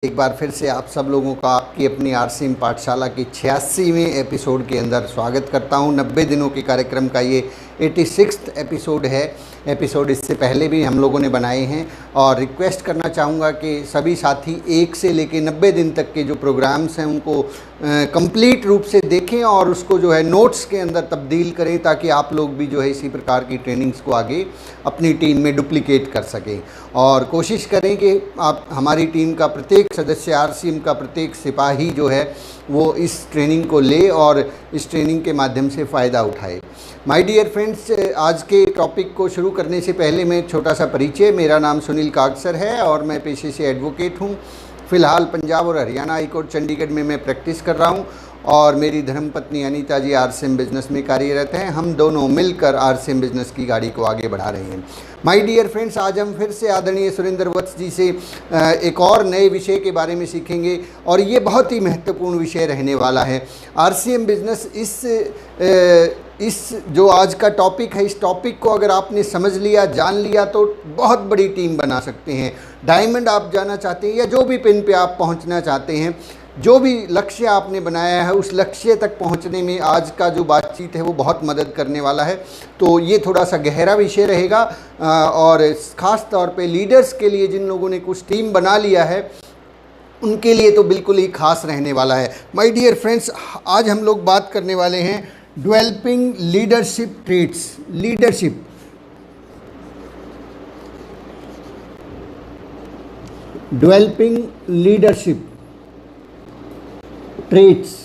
एक बार फिर से आप सब लोगों का आपकी अपनी आरसीएम पाठशाला की 86वें एपिसोड के अंदर स्वागत करता हूं। 90 दिनों के कार्यक्रम का ये 86वां एपिसोड है। एपिसोड इससे पहले भी हम लोगों ने बनाए हैं और रिक्वेस्ट करना चाहूँगा कि सभी साथी 1 से लेकर 90 दिन तक के जो प्रोग्राम्स हैं उनको कंप्लीट रूप से देखें और उसको जो है नोट्स के अंदर तब्दील करें, ताकि आप लोग भी जो है इसी प्रकार की ट्रेनिंग्स को आगे अपनी टीम में डुप्लीकेट कर सकें। और कोशिश करें कि आप हमारी टीम का प्रत्येक सदस्य, आरसीएम का प्रत्येक सिपाही जो है वो इस ट्रेनिंग को ले और इस ट्रेनिंग के माध्यम से फ़ायदा उठाए। माय डियर फ्रेंड्स, आज के टॉपिक को शुरू करने से पहले मैं छोटा सा परिचय। मेरा नाम सुनील कागसर है और मैं पेशे से एडवोकेट हूँ। फ़िलहाल पंजाब और हरियाणा हाई कोर्ट चंडीगढ़ में मैं प्रैक्टिस कर रहा हूँ और मेरी धर्मपत्नी अनीता जी आरसीएम बिजनेस में कार्यरत हैं। हम दोनों मिलकर आरसीएम बिजनेस की गाड़ी को आगे बढ़ा रहे हैं। माय डियर फ्रेंड्स, आज हम फिर से आदरणीय सुरेंद्र वत्स जी से एक और नए विषय के बारे में सीखेंगे और ये बहुत ही महत्वपूर्ण विषय रहने वाला है। आरसीएम बिजनेस इस जो आज का टॉपिक है, इस टॉपिक को अगर आपने समझ लिया, जान लिया तो बहुत बड़ी टीम बना सकते हैं। डायमंड आप जाना चाहते हैं या जो भी पिन पे आप पहुंचना चाहते हैं, जो भी लक्ष्य आपने बनाया है उस लक्ष्य तक पहुंचने में आज का जो बातचीत है वो बहुत मदद करने वाला है। तो ये थोड़ा सा गहरा विषय रहेगा और ख़ास तौर पे लीडर्स के लिए, जिन लोगों ने कुछ टीम बना लिया है उनके लिए तो बिल्कुल ही खास रहने वाला है। माय डियर फ्रेंड्स, आज हम लोग बात करने वाले हैं developing leadership traits. Developing leadership traits.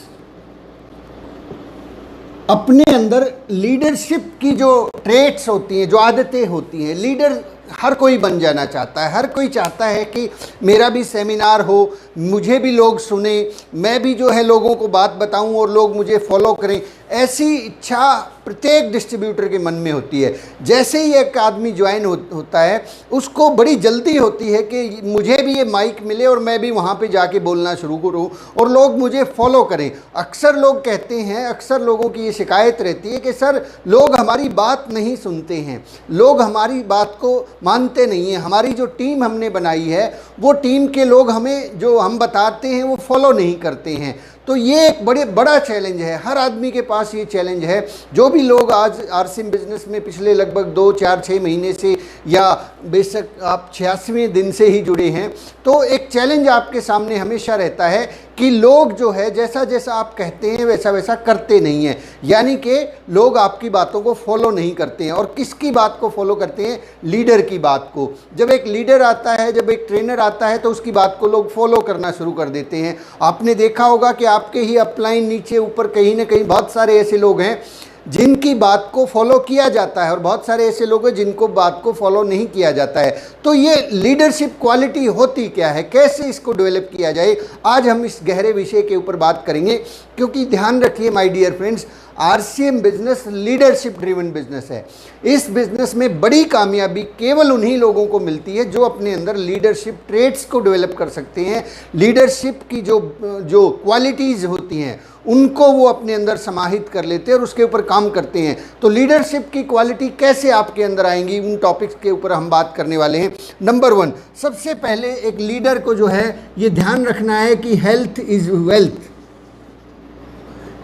अपने अंदर लीडरशिप की जो ट्रेट्स होती हैं, जो आदतें होती हैं, लीडर हर कोई बन जाना चाहता है। हर कोई चाहता है कि मेरा भी सेमिनार हो, मुझे भी लोग सुने, मैं भी जो है लोगों को बात बताऊं और लोग मुझे फॉलो करें। ऐसी इच्छा प्रत्येक डिस्ट्रीब्यूटर के मन में होती है। जैसे ही एक आदमी ज्वाइन होता है उसको बड़ी जल्दी होती है कि मुझे भी ये माइक मिले और मैं भी वहाँ पे जाके बोलना शुरू करूँ और लोग मुझे फॉलो करें। अक्सर लोग कहते हैं, अक्सर लोगों की ये शिकायत रहती है कि सर लोग हमारी बात नहीं सुनते हैं, लोग हमारी बात को मानते नहीं हैं। हमारी जो टीम हमने बनाई है वो टीम के लोग हमें जो हम बताते हैं वो फॉलो नहीं करते हैं। तो ये एक बड़ा चैलेंज है। हर आदमी के पास ये चैलेंज है। जो भी लोग आज आरसीएम बिजनेस में पिछले लगभग 2, 4, 6 महीने से या बेशक आप 86वें दिन से ही जुड़े हैं, तो एक चैलेंज आपके सामने हमेशा रहता है कि लोग जो है जैसा जैसा आप कहते हैं वैसा वैसा करते नहीं हैं। यानी कि लोग आपकी बातों को फॉलो नहीं करते हैं। और किसकी बात को फॉलो करते हैं? लीडर की बात को। जब एक लीडर आता है, जब एक ट्रेनर आता है तो उसकी बात को लोग फॉलो करना शुरू कर देते हैं। आपने देखा होगा कि आपके ही अपलाइन नीचे ऊपर कहीं ना कहीं बहुत सारे ऐसे लोग हैं जिनकी बात को फॉलो किया जाता है और बहुत सारे ऐसे लोग हैं जिनको बात को फॉलो नहीं किया जाता है। तो ये लीडरशिप क्वालिटी होती क्या है, कैसे इसको डेवलप किया जाए, आज हम इस गहरे विषय के ऊपर बात करेंगे। क्योंकि ध्यान रखिए my dear friends, RCM business leadership driven business है। इस बिजनेस में बड़ी कामयाबी केवल उन्हीं लोगों को मिलती है जो अपने अंदर लीडरशिप ट्रेट्स को डेवलप कर सकते हैं। लीडरशिप की जो क्वालिटीज़ होती हैं उनको वो अपने अंदर समाहित कर लेते हैं और उसके ऊपर काम करते हैं। तो लीडरशिप की क्वालिटी कैसे आपके अंदर आएंगी, उन टॉपिक्स के ऊपर हम बात करने वाले हैं। नंबर 1, सबसे पहले एक लीडर को जो है ये ध्यान रखना है कि health is wealth.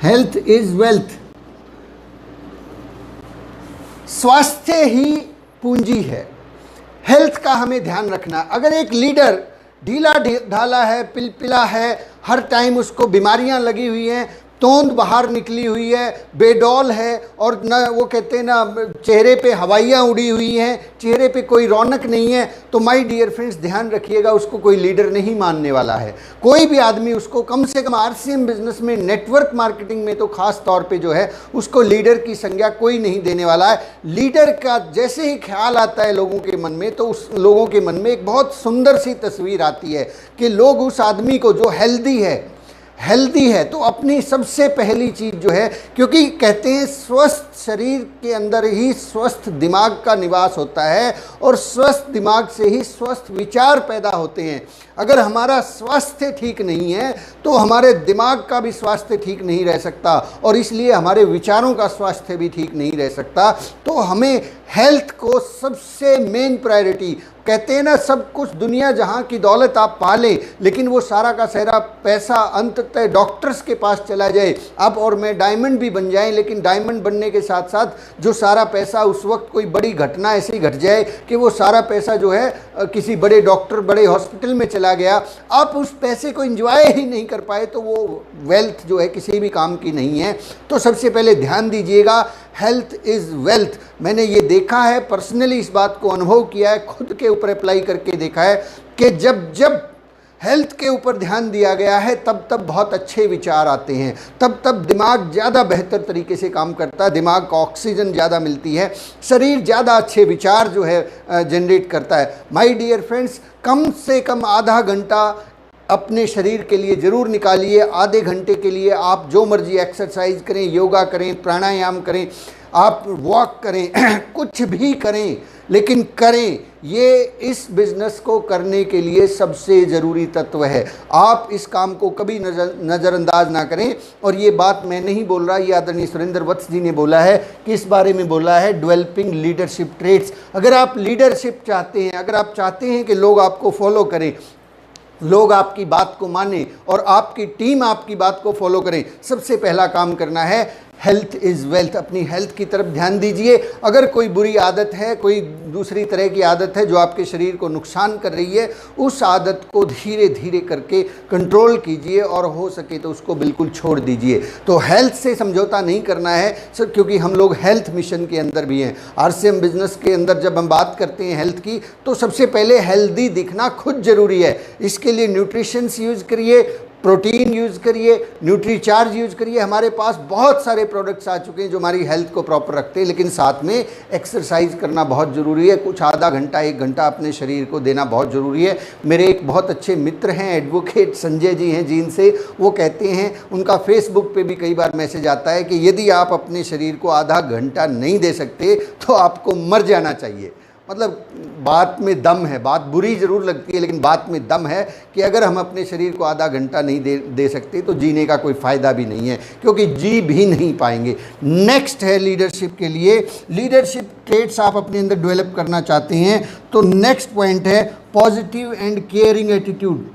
Health is wealth. स्वास्थ्य ही पूंजी है। हेल्थ का हमें ध्यान रखना। अगर एक लीडर ढीला ढाला है, पिलपिला है, हर टाइम उसको बीमारियां लगी हुई हैं, तोंद बाहर निकली हुई है, बेडौल है और न वो कहते हैं ना चेहरे पे हवाइयाँ उड़ी हुई हैं, चेहरे पे कोई रौनक नहीं है, तो माय डियर फ्रेंड्स ध्यान रखिएगा, उसको कोई लीडर नहीं मानने वाला है। कोई भी आदमी उसको कम से कम आरसीएम बिजनेस में, नेटवर्क मार्केटिंग में तो खास तौर पे जो है उसको लीडर की संज्ञा कोई नहीं देने वाला है। लीडर का जैसे ही ख्याल आता है लोगों के मन में, तो उस लोगों के मन में एक बहुत सुंदर सी तस्वीर आती है कि लोग उस आदमी को जो हेल्दी है तो अपनी सबसे पहली चीज़ जो है, क्योंकि कहते हैं स्वस्थ शरीर के अंदर ही स्वस्थ दिमाग का निवास होता है और स्वस्थ दिमाग से ही स्वस्थ विचार पैदा होते हैं। अगर हमारा स्वास्थ्य ठीक नहीं है तो हमारे दिमाग का भी स्वास्थ्य ठीक नहीं रह सकता और इसलिए हमारे विचारों का स्वास्थ्य भी ठीक नहीं रह सकता। तो हमें हेल्थ को सबसे मेन प्रायोरिटी, कहते हैं ना, सब कुछ दुनिया जहाँ की दौलत आप पा लें, लेकिन वो सारा का सारा पैसा अंततः डॉक्टर्स के पास चला जाए, आप और मैं डायमंड भी बन जाएं, लेकिन डायमंड बनने के साथ साथ जो सारा पैसा उस वक्त कोई बड़ी घटना ऐसी घट जाए कि वो सारा पैसा जो है किसी बड़े डॉक्टर बड़े हॉस्पिटल में चला गया, आप उस पैसे को एंजॉय ही नहीं कर पाए, तो वो वेल्थ जो है किसी भी काम की नहीं है। तो सबसे पहले ध्यान दीजिएगा, हेल्थ इज़ वेल्थ। मैंने ये देखा है, पर्सनली इस बात को अनुभव किया है, खुद के ऊपर अप्लाई करके देखा है कि जब जब हेल्थ के ऊपर ध्यान दिया गया है तब तब बहुत अच्छे विचार आते हैं, तब तब दिमाग ज़्यादा बेहतर तरीके से काम करता है, दिमाग को ऑक्सीजन ज़्यादा मिलती है, शरीर ज़्यादा अच्छे विचार जो है जनरेट करता है। माय डियर फ्रेंड्स, कम से कम आधा घंटा अपने शरीर के लिए ज़रूर निकालिए। आधे घंटे के लिए आप जो मर्जी एक्सरसाइज करें, योगा करें, प्राणायाम करें, आप वॉक करें, कुछ भी करें, लेकिन करें। ये इस बिज़नेस को करने के लिए सबसे ज़रूरी तत्व है। आप इस काम को कभी नज़रअंदाज ना करें। और ये बात मैं नहीं बोल रहा, ये आदरणीय सुरेंद्र वत्स जी ने बोला है। किस बारे में बोला है? Developing leadership traits. अगर आप लीडरशिप चाहते हैं, अगर आप चाहते हैं कि लोग आपको फॉलो करें, लोग आपकी बात को माने और आपकी टीम आपकी बात को फॉलो करें, सबसे पहला काम करना है हेल्थ इज़ वेल्थ। अपनी हेल्थ की तरफ ध्यान दीजिए। अगर कोई बुरी आदत है, कोई दूसरी तरह की आदत है जो आपके शरीर को नुकसान कर रही है, उस आदत को धीरे धीरे करके कंट्रोल कीजिए और हो सके तो उसको बिल्कुल छोड़ दीजिए। तो हेल्थ से समझौता नहीं करना है सर, क्योंकि हम लोग हेल्थ मिशन के अंदर भी हैं। RCM बिजनेस के अंदर जब हम बात करते हैं हेल्थ की, तो सबसे पहले हेल्दी दिखना खुद ज़रूरी है। इसके लिए न्यूट्रिशंस यूज़ करिए, प्रोटीन यूज़ करिए, न्यूट्रीचार्ज यूज़ करिए। हमारे पास बहुत सारे प्रोडक्ट्स आ चुके हैं जो हमारी हेल्थ को प्रॉपर रखते हैं, लेकिन साथ में एक्सरसाइज करना बहुत ज़रूरी है। कुछ आधा घंटा 1 घंटा अपने शरीर को देना बहुत ज़रूरी है। मेरे एक बहुत अच्छे मित्र हैं, एडवोकेट संजय जी हैं जींद से, वो कहते हैं, उनका फेसबुक पे भी कई बार मैसेज आता है कि यदि आप अपने शरीर को आधा घंटा नहीं दे सकते तो आपको मर जाना चाहिए। मतलब बात में दम है, बात बुरी ज़रूर लगती है, लेकिन बात में दम है कि अगर हम अपने शरीर को आधा घंटा नहीं दे सकते तो जीने का कोई फ़ायदा भी नहीं है, क्योंकि जी भी नहीं पाएंगे। नेक्स्ट है लीडरशिप के लिए, लीडरशिप ट्रेट्स आप अपने अंदर डेवलप करना चाहते हैं तो नेक्स्ट पॉइंट है positive and caring attitude.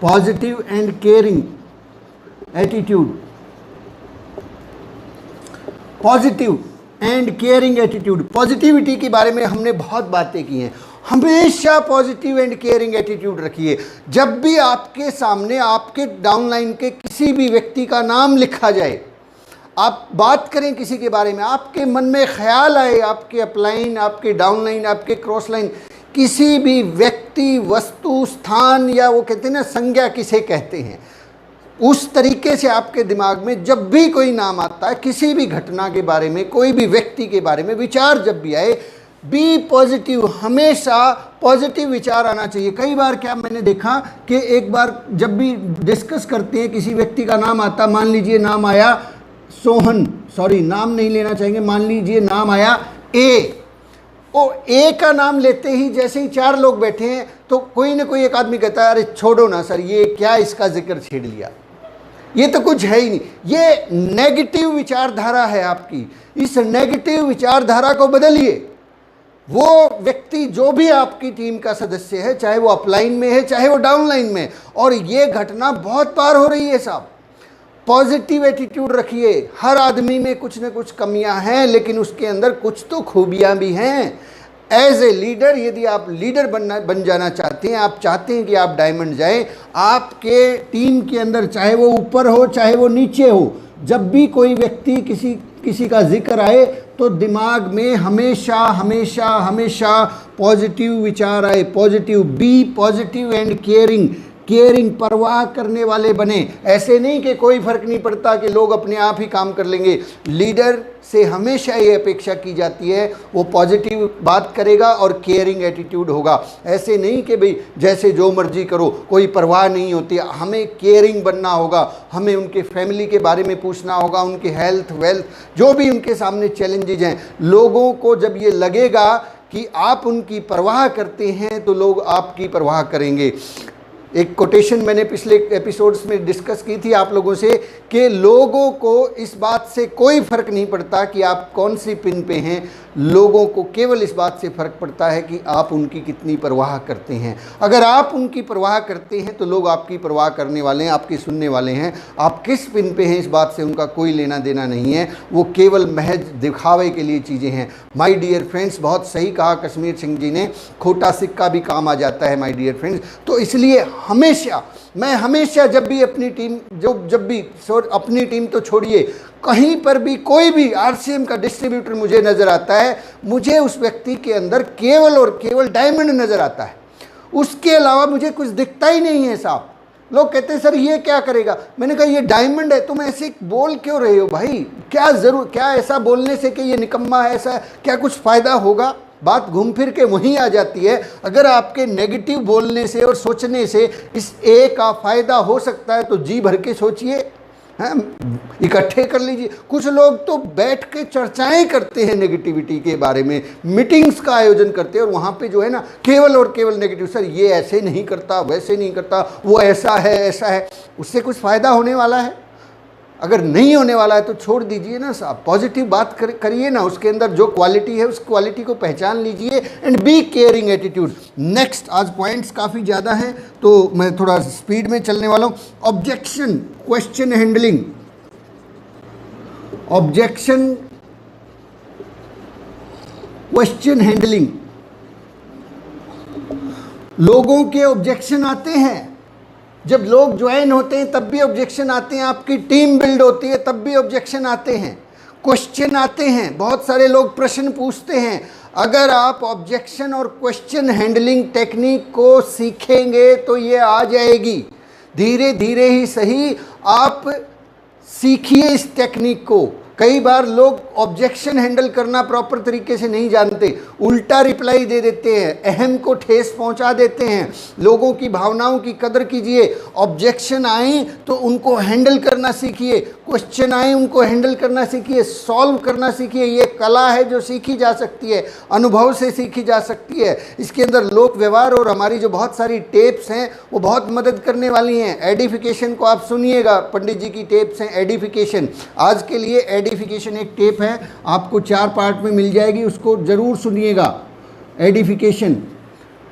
Positive and caring attitude, positive and caring attitude. Positivity के बारे में हमने बहुत बातें की हैं। हमेशा पॉजिटिव एंड केयरिंग एटीट्यूड रखिए। जब भी आपके सामने आपके डाउनलाइन के किसी भी व्यक्ति का नाम लिखा जाए, आप बात करें किसी के बारे में, आपके मन में ख्याल आए, आपके अपलाइन, आपके डाउनलाइन, आपके क्रॉस लाइन, किसी भी व्यक्ति, वस्तु, स्थान, या वो कहते हैं ना संज्ञा किसे कहते हैं, उस तरीके से आपके दिमाग में जब भी कोई नाम आता है, किसी भी घटना के बारे में, कोई भी व्यक्ति के बारे में विचार जब भी आए, बी पॉजिटिव। हमेशा पॉजिटिव विचार आना चाहिए। कई बार क्या मैंने देखा कि एक बार जब भी डिस्कस करते हैं, किसी व्यक्ति का नाम आता, मान लीजिए नाम आया सोहन, सॉरी नाम नहीं लेना चाहेंगे, मान लीजिए नाम आया ए, ओ ए का नाम लेते ही जैसे ही 4 लोग बैठे हैं तो कोई ना कोई एक आदमी कहता है, अरे छोड़ो ना सर, ये क्या इसका जिक्र छेड़ लिया, ये तो कुछ है ही नहीं। ये नेगेटिव विचारधारा है आपकी। इस नेगेटिव विचारधारा को बदलिए। वो व्यक्ति जो भी आपकी टीम का सदस्य है, चाहे वो अपलाइन में है, चाहे वो डाउनलाइन में, और ये घटना बहुत बार हो रही है साहब, पॉजिटिव एटीट्यूड रखिए। हर आदमी में कुछ न कुछ कमियां हैं, लेकिन उसके अंदर कुछ तो खूबियां भी हैं। एज ए लीडर, यदि आप लीडर बन जाना चाहते हैं, आप चाहते हैं कि आप डायमंड जाएं, आपके टीम के अंदर, चाहे वो ऊपर हो चाहे वो नीचे हो, जब भी कोई व्यक्ति किसी का जिक्र आए तो दिमाग में हमेशा हमेशा हमेशा पॉजिटिव विचार आए। Positive, be positive and caring. Caring, परवाह करने वाले बने। ऐसे नहीं कि कोई फ़र्क नहीं पड़ता, कि लोग अपने आप ही काम कर लेंगे। लीडर से हमेशा ये अपेक्षा की जाती है वो पॉजिटिव बात करेगा और केयरिंग एटीट्यूड होगा। ऐसे नहीं कि भाई जैसे जो मर्जी करो, कोई परवाह नहीं होती। हमें केयरिंग बनना होगा, हमें उनके फैमिली के बारे में पूछना होगा, उनके हेल्थ वेल्थ, जो भी उनके सामने चैलेंजेज हैं। लोगों को जब ये लगेगा कि आप उनकी परवाह करते हैं तो लोग आपकी परवाह करेंगे। एक कोटेशन मैंने पिछले एपिसोड्स में डिस्कस की थी आप लोगों से कि लोगों को इस बात से कोई फ़र्क नहीं पड़ता कि आप कौन सी पिन पे हैं, लोगों को केवल इस बात से फ़र्क पड़ता है कि आप उनकी कितनी परवाह करते हैं। अगर आप उनकी परवाह करते हैं तो लोग आपकी परवाह करने वाले हैं, आपकी सुनने वाले हैं। आप किस पिन पे हैं इस बात से उनका कोई लेना देना नहीं है, वो केवल महज दिखावे के लिए चीज़ें हैं। माय डियर फ्रेंड्स, बहुत सही कहा कश्मीर सिंह जी ने, खोटा सिक्का भी काम आ जाता है माय डियर फ्रेंड्स। तो इसलिए मैं हमेशा जब भी अपनी टीम अपनी टीम तो छोड़िए, कहीं पर भी कोई भी आरसीएम का डिस्ट्रीब्यूटर मुझे नज़र आता है, मुझे उस व्यक्ति के अंदर केवल और केवल डायमंड नज़र आता है, उसके अलावा मुझे कुछ दिखता ही नहीं है साहब। लोग कहते हैं सर ये क्या करेगा, मैंने कहा ये डायमंड है। तुम ऐसे बोल क्यों रहे हो भाई, क्या ऐसा बोलने से कि ये निकम्मा है, ऐसा क्या कुछ फ़ायदा होगा? बात घूम फिर के वहीं आ जाती है। अगर आपके नेगेटिव बोलने से और सोचने से इस ए का फ़ायदा हो सकता है तो जी भर के सोचिए, इकट्ठे कर लीजिए। कुछ लोग तो बैठ के चर्चाएं करते हैं नेगेटिविटी के बारे में, मीटिंग्स का आयोजन करते हैं और वहाँ पे जो है ना केवल और केवल नेगेटिव, सर ये ऐसे नहीं करता, वैसे नहीं करता, वो ऐसा है। उससे कुछ फ़ायदा होने वाला है? अगर नहीं होने वाला है तो छोड़ दीजिए ना साहब, पॉजिटिव बात करिए ना, उसके अंदर जो क्वालिटी है उस क्वालिटी को पहचान लीजिए and be caring attitude. Next, आज पॉइंट्स काफ़ी ज़्यादा हैं तो मैं थोड़ा स्पीड में चलने वाला हूँ। Objection question handling, objection question handling. लोगों के ऑब्जेक्शन आते हैं, जब लोग ज्वाइन होते हैं तब भी ऑब्जेक्शन आते हैं, आपकी टीम बिल्ड होती है तब भी ऑब्जेक्शन आते हैं, क्वेश्चन आते हैं, बहुत सारे लोग प्रश्न पूछते हैं। अगर आप ऑब्जेक्शन और क्वेश्चन हैंडलिंग टेक्निक को सीखेंगे तो ये आ जाएगी, धीरे धीरे ही सही, आप सीखिए इस टेक्निक को। कई बार लोग ऑब्जेक्शन हैंडल करना प्रॉपर तरीके से नहीं जानते, उल्टा रिप्लाई दे देते हैं, अहम को ठेस पहुंचा देते हैं। लोगों की भावनाओं की कदर कीजिए। ऑब्जेक्शन आए तो उनको हैंडल करना सीखिए, क्वेश्चन आए उनको हैंडल करना सीखिए, सॉल्व करना सीखिए। ये कला है जो सीखी जा सकती है, अनुभव से सीखी जा सकती है। इसके अंदर लोक व्यवहार और हमारी जो बहुत सारी टेप्स हैं वो बहुत मदद करने वाली हैं। एडिफिकेशन को आप सुनिएगा, पंडित जी की टेप्स हैं एडिफिकेशन। आज के लिए एडिफिकेशन एक टेप है, आपको 4 पार्ट में मिल जाएगी, उसको ज़रूर सुनिएगा, एडिफिकेशन।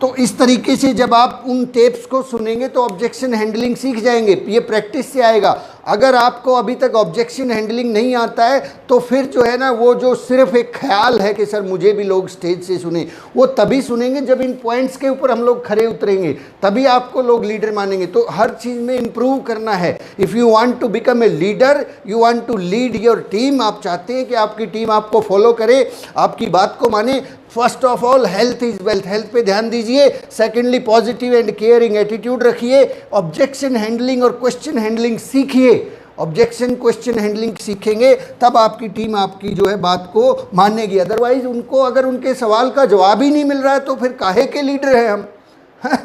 तो इस तरीके से जब आप उन टेप्स को सुनेंगे तो ऑब्जेक्शन हैंडलिंग सीख जाएंगे, ये प्रैक्टिस से आएगा। अगर आपको अभी तक ऑब्जेक्शन हैंडलिंग नहीं आता है तो फिर जो है ना वो जो सिर्फ एक ख्याल है कि सर मुझे भी लोग स्टेज से सुने, वो तभी सुनेंगे जब इन पॉइंट्स के ऊपर हम लोग खरे उतरेंगे, तभी आपको लोग लीडर मानेंगे। तो हर चीज़ में इम्प्रूव करना है। If you want to become a leader, you want to lead your team, आप चाहते हैं कि आपकी टीम आपको फॉलो करे, आपकी बात को माने, first of all health is wealth, health पे ध्यान दीजिए। Secondly positive and caring attitude रखिए। ऑब्जेक्शन हैंडलिंग और क्वेश्चन हैंडलिंग सीखिए। ऑब्जेक्शन क्वेश्चन हैंडलिंग सीखेंगे तब आपकी टीम आपकी जो है बात को मानेगी। अदरवाइज उनको अगर उनके सवाल का जवाब ही नहीं मिल रहा है तो फिर काहे के लीडर हैं हम?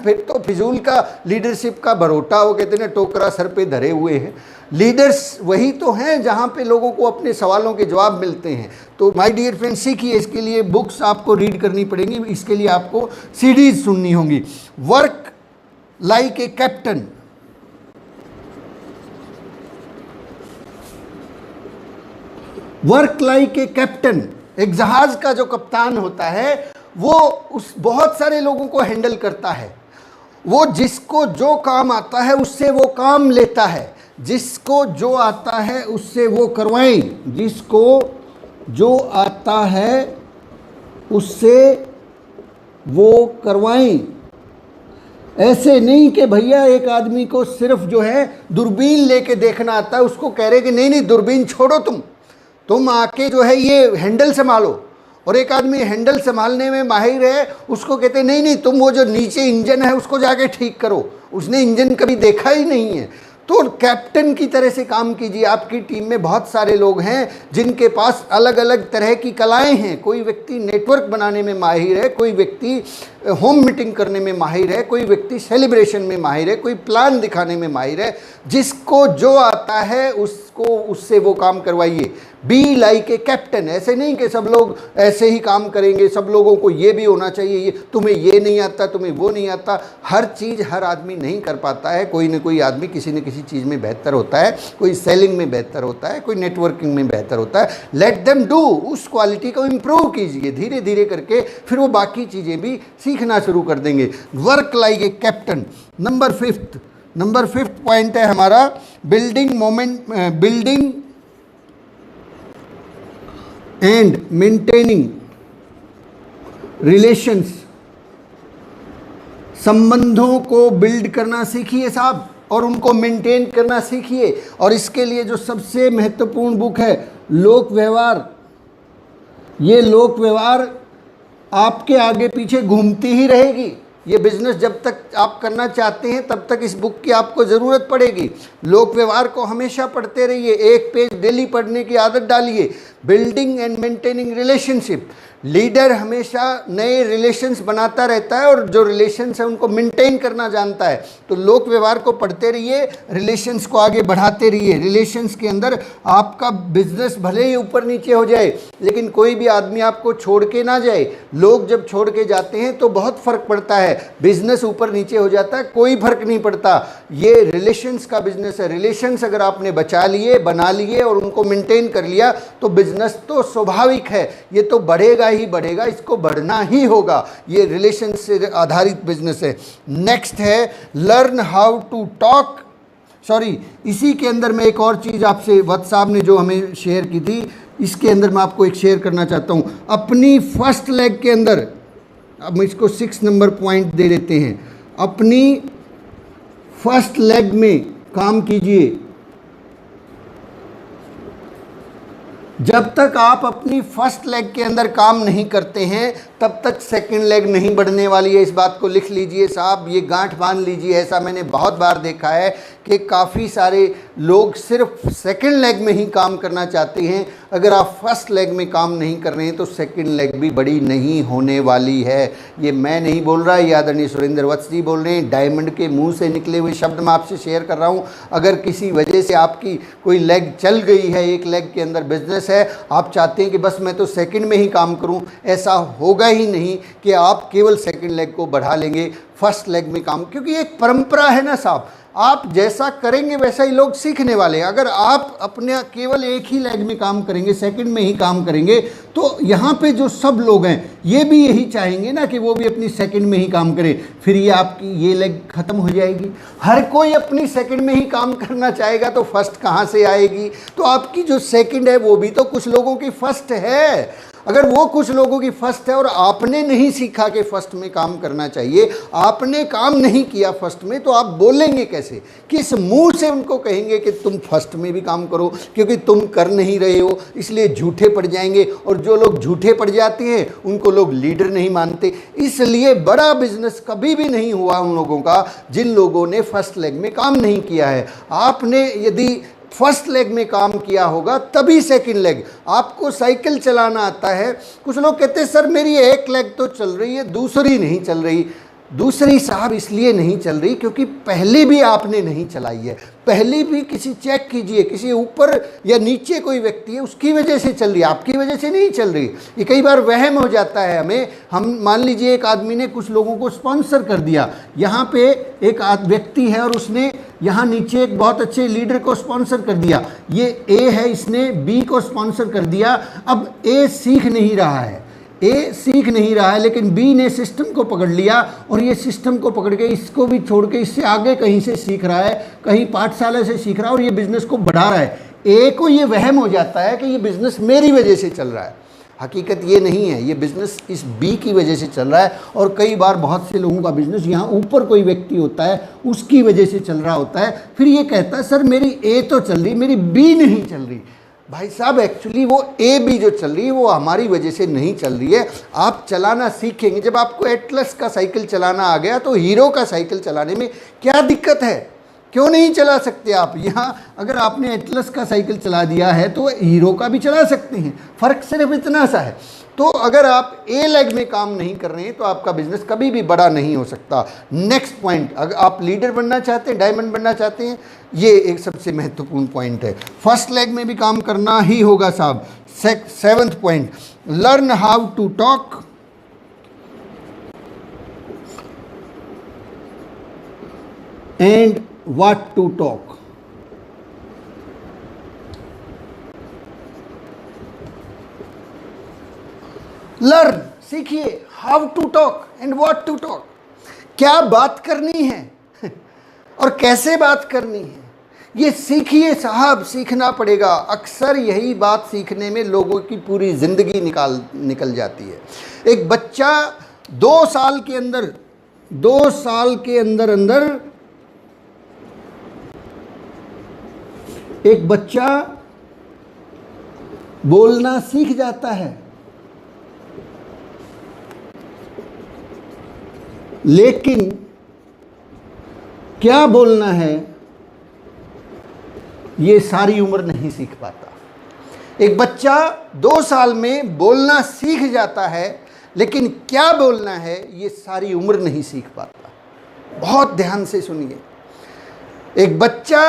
फिर तो फिजूल का लीडरशिप का भरोटा, वो कहते हैं ना टोकरा सर पे धरे हुए हैं। लीडर्स वही तो हैं जहाँ पे लोगों को अपने सवालों के जवाब मिलते हैं। तो माय डियर फ्रेंड्स, सीखिए। इसके लिए बुक्स आपको रीड करनी पड़ेंगी, इसके लिए आपको सीडीज सुननी होंगी। Work like a captain, work like a captain. एक जहाज का जो कप्तान होता है वो उस बहुत सारे लोगों को हैंडल करता है। वो जिसको जो काम आता है उससे वो काम लेता है, जिसको जो आता है उससे वो करवाएं, जिसको जो आता है उससे वो करवाएं। ऐसे नहीं कि भैया एक आदमी को सिर्फ जो है दूरबीन लेके देखना आता है, उसको कह रहे कि नहीं नहीं दूरबीन छोड़ो, तुम आके जो है ये हैंडल संभालो। और एक आदमी हैंडल संभालने में माहिर है, उसको कहते नहीं नहीं तुम वो जो नीचे इंजन है उसको जाके ठीक करो, उसने इंजन कभी देखा ही नहीं है। तो कैप्टन की तरह से काम कीजिए। आपकी टीम में बहुत सारे लोग हैं जिनके पास अलग अलग तरह की कलाएं हैं। कोई व्यक्ति नेटवर्क बनाने में माहिर है, कोई व्यक्ति होम मीटिंग करने में माहिर है, कोई व्यक्ति सेलिब्रेशन में माहिर है, कोई प्लान दिखाने में माहिर है। जिसको जो आता है उससे वो काम करवाइए। Be like a captain. ऐसे नहीं कि सब लोग ऐसे ही काम करेंगे, सब लोगों को ये भी होना चाहिए, ये तुम्हें ये नहीं आता, तुम्हें वो नहीं आता। हर चीज़ हर आदमी नहीं कर पाता है, कोई न कोई आदमी किसी न किसी चीज़ में बेहतर होता है, कोई सेलिंग में बेहतर होता है, कोई नेटवर्किंग में बेहतर होता है। लेट देम डू, उस क्वालिटी को इम्प्रूव कीजिए धीरे धीरे करके, फिर वो बाकी चीज़ें भी सीखना शुरू कर देंगे। Work like a captain. Number fifth point है हमारा बिल्डिंग एंड मेंटेनिंग रिलेशंस। संबंधों को बिल्ड करना सीखिए साहब, और उनको मेंटेन करना सीखिए। और इसके लिए जो सबसे महत्वपूर्ण बुक है लोक व्यवहार, ये लोक व्यवहार आपके आगे पीछे घूमती ही रहेगी। ये बिजनेस जब तक आप करना चाहते हैं तब तक इस बुक की आपको ज़रूरत पड़ेगी। लोक व्यवहार को हमेशा पढ़ते रहिए, एक पेज डेली पढ़ने की आदत डालिए। Building and maintaining relationship, leader हमेशा नए रिलेशंस बनाता रहता है और जो रिलेशंस है उनको मेंटेन करना जानता है। तो लोक व्यवहार को पढ़ते रहिए, रिलेशंस को आगे बढ़ाते रहिए। रिलेशंस के अंदर आपका बिजनेस भले ही ऊपर नीचे हो जाए, लेकिन कोई भी आदमी आपको छोड़ के ना जाए। लोग जब छोड़ के जाते हैं तो बहुत फ़र्क पड़ता है, बिजनेस ऊपर नीचे हो जाता है, कोई फर्क नहीं पड़ता। ये रिलेशंस का बिजनेस है। रिलेशंस अगर आपने बचा लिए, बना लिए और उनको मेंटेन कर लिया तो बिजनेस तो स्वाभाविक है, ये तो बढ़ेगा ही बढ़ेगा, इसको बढ़ना ही होगा। ये रिलेशन से आधारित बिजनेस है। नेक्स्ट है लर्न हाउ टू टॉक, इसी के अंदर मैं एक और चीज़ आपसे वत्स साहब ने जो हमें शेयर की थी, इसके अंदर मैं आपको एक शेयर करना चाहता हूँ। अपनी फर्स्ट लेग के अंदर, अब इसको 6 नंबर पॉइंट दे देते हैं, अपनी फर्स्ट लेग में काम कीजिए। जब तक आप अपनी फर्स्ट लेग के अंदर काम नहीं करते हैं तब तक सेकंड लेग नहीं बढ़ने वाली है। इस बात को लिख लीजिए साहब, ये गांठ बांध लीजिए। ऐसा मैंने बहुत बार देखा है कि काफ़ी सारे लोग सिर्फ सेकंड लेग में ही काम करना चाहते हैं। अगर आप फर्स्ट लेग में काम नहीं कर रहे हैं तो सेकंड लेग भी बड़ी नहीं होने वाली है। ये मैं नहीं बोल रहा, ये आदरणीय सुरेंद्र वत्स जी बोल रहे हैं। डायमंड के मुंह से निकले हुए शब्द मैं आपसे शेयर कर रहा हूँ। अगर किसी वजह से आपकी कोई लेग चल गई है, एक लेग के अंदर बिजनेस है, आप चाहते हैं कि बस मैं तो सेकंड में ही काम करूं, ऐसा होगा ही नहीं कि आप केवल सेकंड लेग को बढ़ा लेंगे फर्स्ट लेग में काम, क्योंकि एक परंपरा है ना साहब, आप जैसा करेंगे वैसा ही लोग सीखने वाले हैं। अगर आप अपने केवल एक ही लेग में काम करेंगे, सेकंड में ही काम करेंगे, तो यहाँ पे जो सब लोग हैं ये भी यही चाहेंगे ना कि वो भी अपनी सेकंड में ही काम करें, फिर ये आपकी ये लेग ख़त्म हो जाएगी। हर कोई अपनी सेकंड में ही काम करना चाहेगा तो फर्स्ट कहाँ से आएगी? तो आपकी जो सेकंड है वो भी तो कुछ लोगों की फर्स्ट है। अगर वो कुछ लोगों की फर्स्ट है और आपने नहीं सीखा कि फर्स्ट में काम करना चाहिए, आपने काम नहीं किया फर्स्ट में, तो आप बोलेंगे कैसे? किस मुंह से उनको कहेंगे कि तुम फर्स्ट में भी काम करो? क्योंकि तुम कर नहीं रहे हो, इसलिए झूठे पड़ जाएंगे। और जो लोग झूठे पड़ जाते हैं उनको लोग लीडर नहीं मानते। इसलिए बड़ा बिजनेस कभी भी नहीं हुआ उन लोगों का जिन लोगों ने फर्स्ट लेग में काम नहीं किया है। आपने यदि फर्स्ट लेग में काम किया होगा तभी सेकंड लेग। आपको साइकिल चलाना आता है, कुछ लोग कहते हैं सर मेरी एक लेग तो चल रही है, दूसरी नहीं चल रही। दूसरी साहब इसलिए नहीं चल रही क्योंकि पहली भी आपने नहीं चलाई है। पहली भी किसी चेक कीजिए, किसी ऊपर या नीचे कोई व्यक्ति है उसकी वजह से चल रही है, आपकी वजह से नहीं चल रही। ये कई बार वहम हो जाता है हमें। हम मान लीजिए एक आदमी ने कुछ लोगों को स्पॉन्सर कर दिया, यहाँ पे एक व्यक्ति है और उसने यहाँ नीचे एक बहुत अच्छे लीडर को स्पॉन्सर कर दिया। ये ए है, इसने बी को स्पॉन्सर कर दिया। अब ए सीख नहीं रहा है, लेकिन बी ने सिस्टम को पकड़ लिया और ये सिस्टम को पकड़ के इसको भी छोड़ के इससे आगे कहीं से सीख रहा है, कहीं पाठशाला से सीख रहा है और ये बिज़नेस को बढ़ा रहा है। ए को ये वहम हो जाता है कि ये बिज़नेस मेरी वजह से चल रहा है। हकीकत ये नहीं है, ये बिज़नेस इस बी की वजह से चल रहा है। और कई बार बहुत से लोगों का बिज़नेस यहाँ ऊपर कोई व्यक्ति होता है उसकी वजह से चल रहा होता है, फिर ये कहता है सर मेरी ए तो चल रही, मेरी बी नहीं चल रही। भाई साहब एक्चुअली वो ए बी जो चल रही है वो हमारी वजह से नहीं चल रही है। आप चलाना सीखेंगे। जब आपको एटलस का साइकिल चलाना आ गया तो हीरो का साइकिल चलाने में क्या दिक्कत है? क्यों नहीं चला सकते आप? यहाँ अगर आपने एटलस का साइकिल चला दिया है तो हीरो का भी चला सकते हैं। फ़र्क सिर्फ इतना सा है। तो अगर आप ए लेग में काम नहीं कर रहे हैं तो आपका बिजनेस कभी भी बड़ा नहीं हो सकता। नेक्स्ट पॉइंट, अगर आप लीडर बनना चाहते हैं, डायमंड बनना चाहते हैं, ये एक सबसे महत्वपूर्ण पॉइंट है। फर्स्ट लेग में भी काम करना ही होगा साहब। 7th point, learn how to talk and what to talk. Learn, सीखिए how to talk and what to talk, क्या बात करनी है और कैसे बात करनी है, ये सीखिए साहब, सीखना पड़ेगा। अक्सर यही बात सीखने में लोगों की पूरी ज़िंदगी निकल जाती है। एक बच्चा 2 साल के अंदर एक बच्चा बोलना सीख जाता है, लेकिन क्या बोलना है ये सारी उम्र नहीं सीख पाता। एक बच्चा 2 साल में बोलना सीख जाता है, लेकिन क्या बोलना है ये सारी उम्र नहीं सीख पाता। बहुत ध्यान से सुनिए, एक बच्चा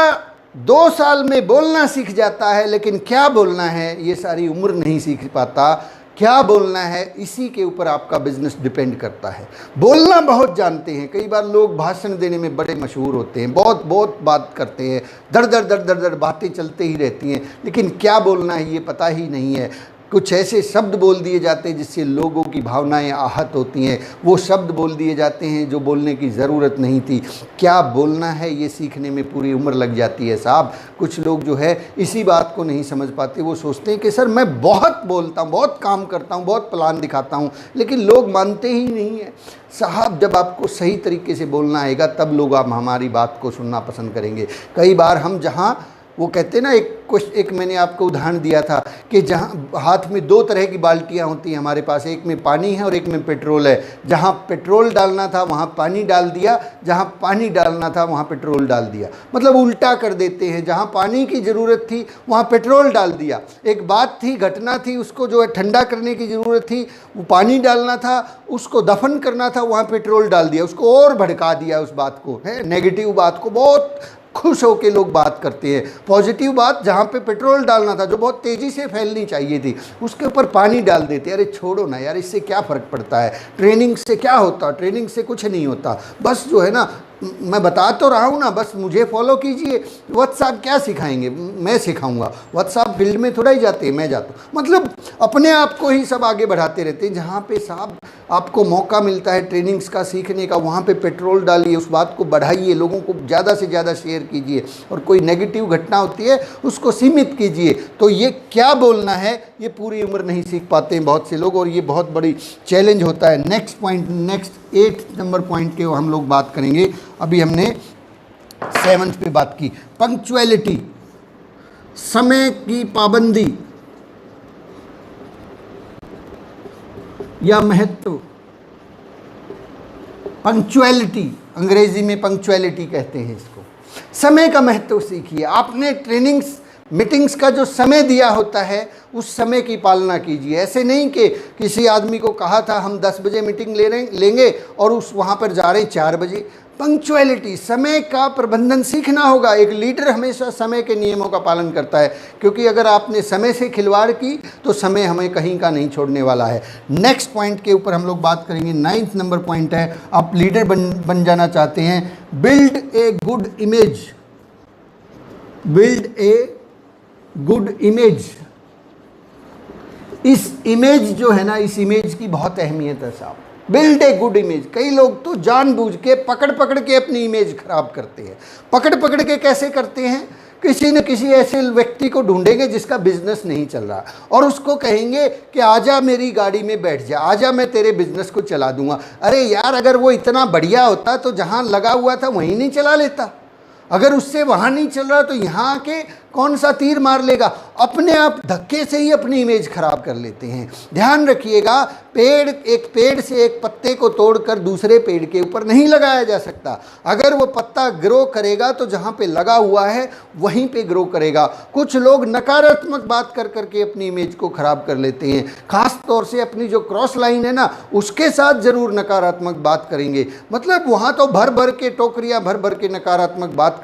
2 साल में बोलना सीख जाता है, लेकिन क्या बोलना है ये सारी उम्र नहीं सीख पाता। क्या बोलना है इसी के ऊपर आपका बिजनेस डिपेंड करता है। बोलना बहुत जानते हैं, कई बार लोग भाषण देने में बड़े मशहूर होते हैं, बहुत बात करते हैं, दर दर बातें चलते ही रहती हैं, लेकिन क्या बोलना है ये पता ही नहीं है। कुछ ऐसे शब्द बोल दिए जाते हैं जिससे लोगों की भावनाएं आहत होती हैं, वो शब्द बोल दिए जाते हैं जो बोलने की ज़रूरत नहीं थी। क्या बोलना है ये सीखने में पूरी उम्र लग जाती है साहब। कुछ लोग जो है इसी बात को नहीं समझ पाते, वो सोचते हैं कि सर मैं बहुत बोलता हूँ, बहुत काम करता हूँ, बहुत प्लान दिखाता हूँ, लेकिन लोग मानते ही नहीं हैं। साहब जब आपको सही तरीके से बोलना आएगा तब लोग आप हमारी बात को सुनना पसंद करेंगे। कई बार हम जहाँ वो कहते हैं ना, एक मैंने आपको उदाहरण दिया था कि जहाँ हाथ में 2 तरह की बाल्टियाँ होती हैं हमारे पास, एक में पानी है और एक में पेट्रोल है। जहाँ पेट्रोल डालना था वहाँ पानी डाल दिया, जहाँ पानी डालना था वहाँ पेट्रोल डाल दिया, मतलब उल्टा कर देते हैं। जहाँ पानी की ज़रूरत थी वहाँ पेट्रोल डाल दिया। एक बात थी, घटना थी, उसको जो है ठंडा करने की ज़रूरत थी, वो पानी डालना था, उसको दफन करना था, वहाँ पेट्रोल डाल दिया, उसको और भड़का दिया। उस बात को है, नेगेटिव बात को बहुत खुश होके लोग बात करते हैं। पॉजिटिव बात जहाँ पे पेट्रोल डालना था, जो बहुत तेज़ी से फैलनी चाहिए थी, उसके ऊपर पानी डाल देते। अरे छोड़ो ना यार, इससे क्या फ़र्क पड़ता है, ट्रेनिंग से क्या होता, ट्रेनिंग से कुछ नहीं होता। बस जो है ना, मैं बता तो रहा हूँ ना, बस मुझे फॉलो कीजिए। व्हाट्सएप क्या सिखाएंगे, मैं सिखाऊंगा। व्हाट्सएप फील्ड में थोड़ा ही जाते हैं, मैं जाता हूँ। मतलब अपने आप को ही सब आगे बढ़ाते रहते हैं। जहाँ पे साहब आपको मौका मिलता है ट्रेनिंग्स का सीखने का, वहाँ पे पेट्रोल डालिए, उस बात को बढ़ाइए, लोगों को ज़्यादा से ज़्यादा शेयर कीजिए, और कोई नेगेटिव घटना होती है उसको सीमित कीजिए। तो ये क्या बोलना है ये पूरी उम्र नहीं सीख पाते हैं बहुत से लोग, और ये बहुत बड़ी चैलेंज होता है। Next point, next 8 number point के हम लोग बात करेंगे। अभी हमने 7th पे बात की, पंक्चुअलिटी, समय की पाबंदी या महत्व। पंक्चुअलिटी, अंग्रेजी में पंक्चुअलिटी कहते हैं इसको। समय का महत्व सीखिए। आपने ट्रेनिंग्स मीटिंग्स का जो समय दिया होता है उस समय की पालना कीजिए। ऐसे नहीं कि किसी आदमी को कहा था हम 10 बजे मीटिंग लेंगे और उस वहाँ पर जा रहे 4 बजे। पंक्चुअलिटी, समय का प्रबंधन सीखना होगा। एक लीडर हमेशा समय के नियमों का पालन करता है, क्योंकि अगर आपने समय से खिलवाड़ की तो समय हमें कहीं का नहीं छोड़ने वाला है। नेक्स्ट पॉइंट के ऊपर हम लोग बात करेंगे। 9th नंबर पॉइंट है, आप लीडर बन जाना चाहते हैं, build a good image. Build a good image. इस इमेज जो है ना, इस इमेज की बहुत अहमियत है साहब। Build a good image. कई लोग तो जानबूझ के पकड़ के अपनी इमेज खराब करते हैं। पकड़ के कैसे करते हैं, किसी न किसी ऐसे व्यक्ति को ढूंढेंगे जिसका बिजनेस नहीं चल रहा, और उसको कहेंगे कि आजा मेरी गाड़ी में बैठ जा, आजा मैं तेरे बिजनेस को चला दूंगा। अरे यार, अगर वो इतना बढ़िया होता तो जहां लगा हुआ था वहीं नहीं चला लेता। अगर उससे वहाँ नहीं चल रहा तो यहाँ के कौन सा तीर मार लेगा। अपने आप धक्के से ही अपनी इमेज खराब कर लेते हैं। ध्यान रखिएगा, एक पेड़ से एक पत्ते को तोड़कर दूसरे पेड़ के ऊपर नहीं लगाया जा सकता। अगर वो पत्ता ग्रो करेगा तो जहाँ पे लगा हुआ है वहीं पे ग्रो करेगा। कुछ लोग नकारात्मक बात कर करके अपनी इमेज को खराब कर लेते हैं। खास तौर से अपनी जो क्रॉस लाइन है ना, उसके साथ ज़रूर नकारात्मक बात करेंगे। मतलब वहाँ तो भर के टोकरियाँ भर के नकारात्मक बात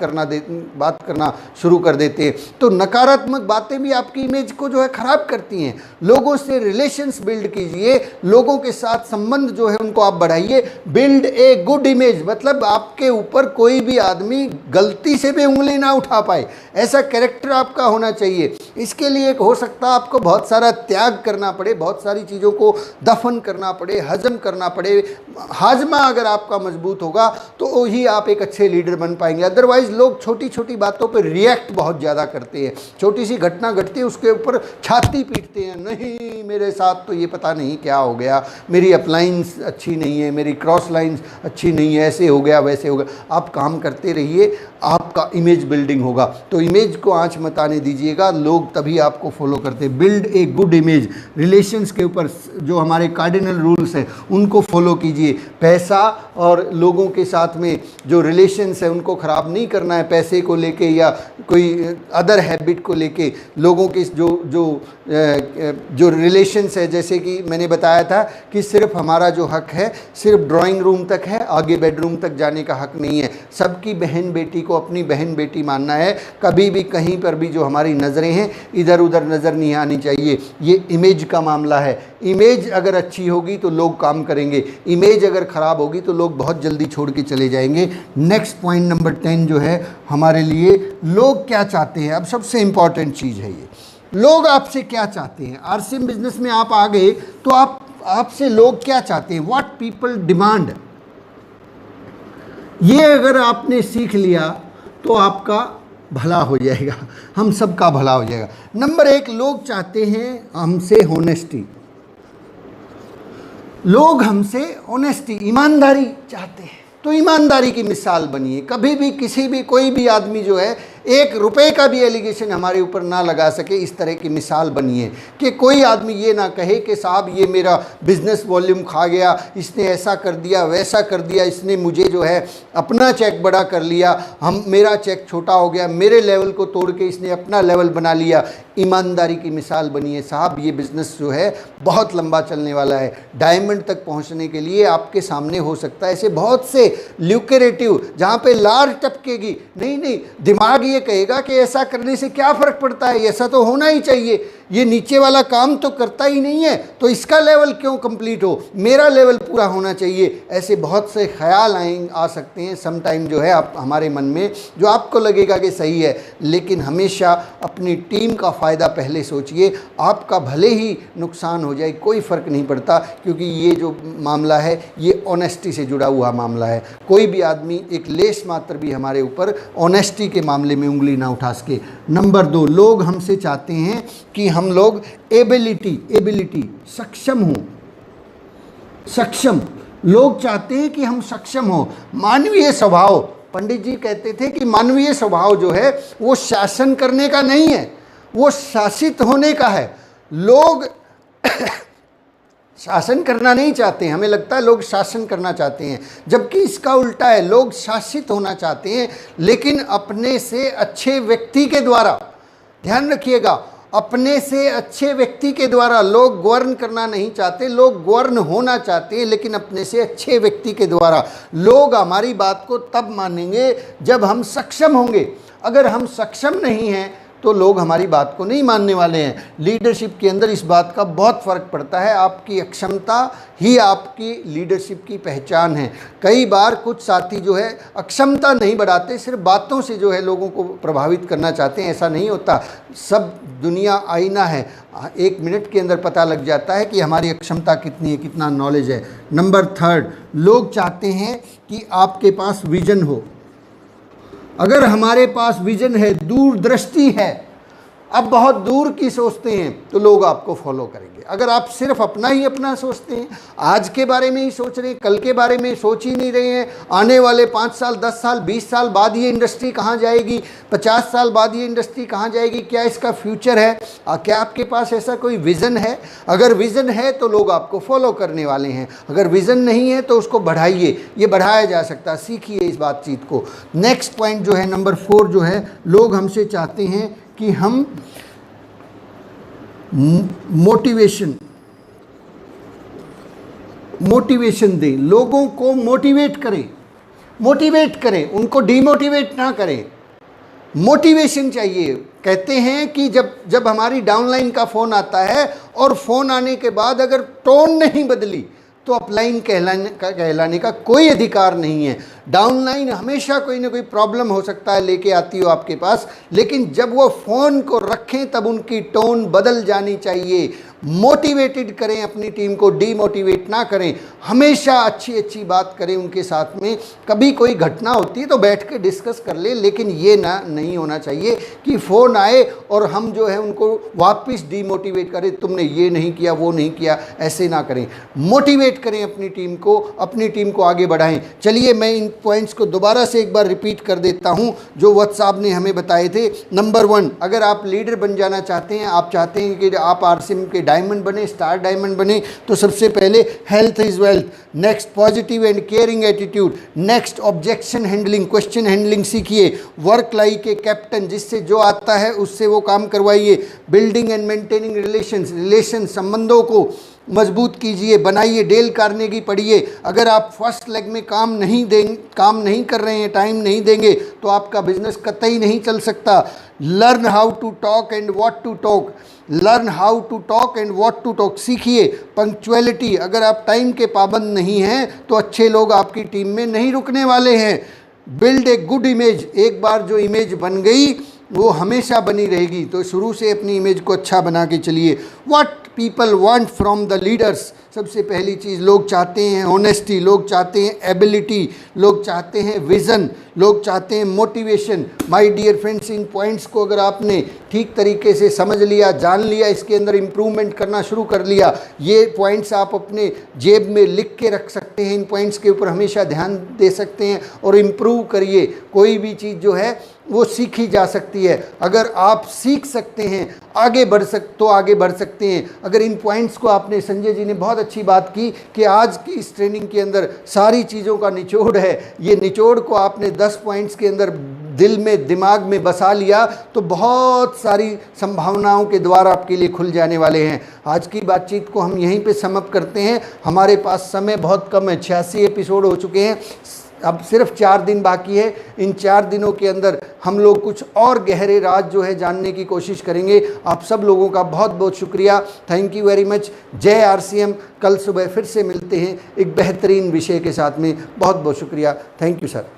करना शुरू कर देते हैं। तो नकारात्मक बातें भी आपकी इमेज को जो है खराब करती हैं। लोगों से रिलेशंस बिल्ड कीजिए, लोगों के साथ संबंध जो है उनको आप बढ़ाइए। बिल्ड ए गुड इमेज, मतलब आपके ऊपर कोई भी आदमी गलती से भी उंगली ना उठा पाए, ऐसा कैरेक्टर आपका होना चाहिए। इसके लिए एक हो सकता है आपको बहुत सारा त्याग करना पड़े, बहुत सारी चीज़ों को दफन करना पड़े, हजम करना पड़े। हाजमा अगर आपका मजबूत होगा तो ही आप एक अच्छे लीडर बन पाएंगे। अदरवाइज लोग छोटी छोटी बातों पर रिएक्ट बहुत ज़्यादा करते हैं, छोटी सी घटना घटती है उसके ऊपर छाती पीटते हैं, नहीं मेरे साथ तो ये पता नहीं क्या हो गया, मेरी अपलाइंस अच्छी नहीं है, मेरी क्रॉस लाइंस अच्छी नहीं है, ऐसे हो गया वैसे हो गया। आप काम करते रहिए, आपका इमेज बिल्डिंग होगा। तो इमेज को आंच मत आने दीजिएगा, लोग तभी आपको फॉलो करते हैं। Build a good image, relations के ऊपर जो हमारे कार्डिनल रूल्स हैं उनको फॉलो कीजिए। पैसा और लोगों के साथ में जो रिलेशंस है उनको ख़राब नहीं करना है, पैसे को लेके या कोई अदर हैबिट को लेके। लोगों के जो रिलेशंस है, जैसे कि मैंने बताया था कि सिर्फ हमारा जो हक है सिर्फ ड्राइंग रूम तक है, आगे बेडरूम तक जाने का हक नहीं है। सबकी बहन बेटी को अपनी बहन बेटी मानना है। कभी भी कहीं पर भी जो हमारी नज़रें हैं इधर उधर नज़र नहीं आनी चाहिए। ये इमेज का मामला है। इमेज अगर अच्छी होगी तो लोग काम करेंगे, इमेज अगर ख़राब होगी तो लोग बहुत जल्दी छोड़ के चले जाएंगे। नेक्स्ट पॉइंट नंबर 10 जो है हमारे लिए, लोग क्या चाहते हैं। अब सबसे इम्पॉर्टेंट चीज़ है ये, लोग आपसे क्या चाहते हैं। आरसीएम बिजनेस में आप आ गए तो आपसे लोग क्या चाहते हैं, व्हाट पीपल डिमांड। ये अगर आपने सीख लिया तो आपका भला हो जाएगा, हम सबका भला हो जाएगा। नंबर 1, लोग चाहते हैं हमसे होनेस्टी। लोग हमसे ऑनेस्टी, ईमानदारी चाहते हैं। तो ईमानदारी की मिसाल बनिए। कभी भी किसी भी कोई भी आदमी जो है 1 रुपए का भी एलिगेशन हमारे ऊपर ना लगा सके, इस तरह की मिसाल बनिए कि कोई आदमी ये ना कहे कि साहब ये मेरा बिजनेस वॉल्यूम खा गया, इसने ऐसा कर दिया वैसा कर दिया, इसने मुझे जो है अपना चेक बड़ा कर लिया, मेरा चेक छोटा हो गया, मेरे लेवल को तोड़ के इसने अपना लेवल बना लिया। ईमानदारी की मिसाल बनिए, साहब ये बिज़नेस जो है बहुत लंबा चलने वाला है, डायमंड तक पहुंचने के लिए आपके सामने हो सकता है ऐसे बहुत से ल्यूक्रेटिव जहाँ पे लार टपकेगी। नहीं, दिमाग ये कहेगा कि ऐसा करने से क्या फ़र्क पड़ता है, ऐसा तो होना ही चाहिए, ये नीचे वाला काम तो करता ही नहीं है तो इसका लेवल क्यों कंप्लीट हो, मेरा लेवल पूरा होना चाहिए। ऐसे बहुत से ख्याल आ सकते हैं सम टाइम जो है आप हमारे मन में, जो आपको लगेगा कि सही है, लेकिन हमेशा अपनी टीम का फ़ायदा पहले सोचिए। आपका भले ही नुकसान हो जाए कोई फ़र्क नहीं पड़ता, क्योंकि ये जो मामला है ये ऑनेस्टी से जुड़ा हुआ मामला है। कोई भी आदमी एक लेस मात्र भी हमारे ऊपर ऑनेस्टी के मामले में उंगली ना उठा सके। नंबर 2, लोग हमसे चाहते हैं कि हम लोग एबिलिटी सक्षम हों। सक्षम, लोग चाहते हैं कि हम सक्षम हों। मानवीय स्वभाव, पंडित जी कहते थे कि मानवीय स्वभाव जो है वो शासन करने का नहीं है, वो शासित होने का है। लोग शासन करना नहीं चाहते, हमें लगता है लोग शासन करना चाहते हैं, जबकि इसका उल्टा है। लोग शासित होना चाहते हैं, लेकिन अपने से अच्छे व्यक्ति के द्वारा। ध्यान रखिएगा, अपने से अच्छे व्यक्ति के द्वारा। लोग गवर्न करना नहीं चाहते, लोग गवर्न होना चाहते हैं, लेकिन अपने से अच्छे व्यक्ति के द्वारा। लोग हमारी बात को तब मानेंगे जब हम सक्षम होंगे। अगर हम सक्षम नहीं हैं तो लोग हमारी बात को नहीं मानने वाले हैं। लीडरशिप के अंदर इस बात का बहुत फ़र्क पड़ता है। आपकी अक्षमता ही आपकी लीडरशिप की पहचान है। कई बार कुछ साथी जो है अक्षमता नहीं बढ़ाते, सिर्फ बातों से जो है लोगों को प्रभावित करना चाहते हैं। ऐसा नहीं होता। सब दुनिया आईना है, 1 मिनट के अंदर पता लग जाता है कि हमारी अक्षमता कितनी है, कितना नॉलेज है। नंबर 3, लोग चाहते हैं कि आपके पास विजन हो। अगर हमारे पास विजन है, दूरदृष्टि है, अब बहुत दूर की सोचते हैं, तो लोग आपको फॉलो करेंगे। अगर आप सिर्फ अपना ही अपना सोचते हैं, आज के बारे में ही सोच रहे हैं, कल के बारे में सोच ही नहीं रहे हैं, आने वाले 5 साल 10 साल 20 साल बाद ये इंडस्ट्री कहाँ जाएगी, 50 साल बाद ये इंडस्ट्री कहाँ जाएगी, क्या इसका फ्यूचर है, क्या आपके पास ऐसा कोई विज़न है? अगर विज़न है तो लोग आपको फॉलो करने वाले हैं। अगर विज़न नहीं है तो उसको बढ़ाइए, ये बढ़ाया जा सकता है, सीखिए इस बातचीत को। नेक्स्ट पॉइंट जो है नंबर 4 जो है, लोग हमसे चाहते हैं कि हम मोटिवेशन दें, लोगों को मोटिवेट करें, उनको डिमोटिवेट ना करें। मोटिवेशन चाहिए। कहते हैं कि जब हमारी डाउनलाइन का फ़ोन आता है और फ़ोन आने के बाद अगर टोन नहीं बदली तो अपलाइन कहलाने का कोई अधिकार नहीं है। डाउनलाइन हमेशा कोई ना कोई प्रॉब्लम हो सकता है लेके आती हो आपके पास, लेकिन जब वो फ़ोन को रखें तब उनकी टोन बदल जानी चाहिए। मोटिवेटेड करें अपनी टीम को, डीमोटिवेट ना करें। हमेशा अच्छी अच्छी बात करें उनके साथ में। कभी कोई घटना होती है तो बैठ के डिस्कस कर ले, लेकिन ये ना नहीं होना चाहिए कि फ़ोन आए और हम जो है उनको वापस डीमोटिवेट करें, तुमने ये नहीं किया वो नहीं किया। ऐसे ना करें, मोटिवेट करें अपनी टीम को आगे बढ़ाएं। चलिए मैं इन पॉइंट्स को दोबारा से एक बार रिपीट कर देता हूं जो वत्स साहब ने हमें बताए थे। नंबर 1, अगर आप लीडर बन जाना चाहते हैं, आप चाहते हैं कि आप आरसीएम के डायमंड बने, स्टार डायमंड बने, तो सबसे पहले health is wealth, next positive and caring attitude, next objection handling, question handling सीखिए, वर्क लाइफ के कैप्टन, जिससे जो आता है उससे वो काम करवाइए, बिल्डिंग एंड मेंटेनिंग रिलेशन संबंधों को मजबूत कीजिए, बनाइए, डेल कार्नेगी पढ़िए। अगर आप फर्स्ट लेग में काम नहीं कर रहे हैं, टाइम नहीं देंगे तो आपका बिजनेस कतई नहीं चल सकता। Learn how to talk and what to talk, सीखिए। पंक्चुअलिटी, अगर आप टाइम के पाबंद नहीं हैं तो अच्छे लोग आपकी टीम में नहीं रुकने वाले हैं। बिल्ड ए गुड इमेज, एक बार जो इमेज बन गई वो हमेशा बनी रहेगी, तो शुरू से अपनी इमेज को अच्छा बना के चलिए। What people want from the leaders, सबसे पहली चीज़ लोग चाहते हैं ऑनेस्टी, लोग चाहते हैं एबिलिटी, लोग चाहते हैं विज़न, लोग चाहते हैं मोटिवेशन। माय डियर फ्रेंड्स, इन पॉइंट्स को अगर आपने ठीक तरीके से समझ लिया, जान लिया, इसके अंदर इम्प्रूवमेंट करना शुरू कर लिया, ये पॉइंट्स आप अपने जेब में लिख के रख सकते हैं। इन पॉइंट्स के ऊपर हमेशा ध्यान दे सकते हैं और इम्प्रूव करिए। कोई भी चीज़ जो है वो सीखी जा सकती है। अगर आप सीख सकते हैं, आगे बढ़ सकते हैं। अगर इन पॉइंट्स को आपने, संजय जी ने बहुत अच्छी बात की कि आज की इस ट्रेनिंग के अंदर सारी चीज़ों का निचोड़ है, ये निचोड़ को आपने 10 पॉइंट्स के अंदर दिल में, दिमाग में बसा लिया तो बहुत सारी संभावनाओं के द्वार आपके लिए खुल जाने वाले हैं। आज की बातचीत को हम यहीं पे समअप करते हैं। हमारे पास समय बहुत कम है, 86 एपिसोड हो चुके हैं, अब सिर्फ 4 दिन बाकी है। इन 4 दिनों के अंदर हम लोग कुछ और गहरे राज जो है जानने की कोशिश करेंगे। आप सब लोगों का बहुत बहुत शुक्रिया, थैंक यू वेरी मच। जय आरसीएम। कल सुबह फिर से मिलते हैं एक बेहतरीन विषय के साथ में। बहुत बहुत शुक्रिया, थैंक यू सर।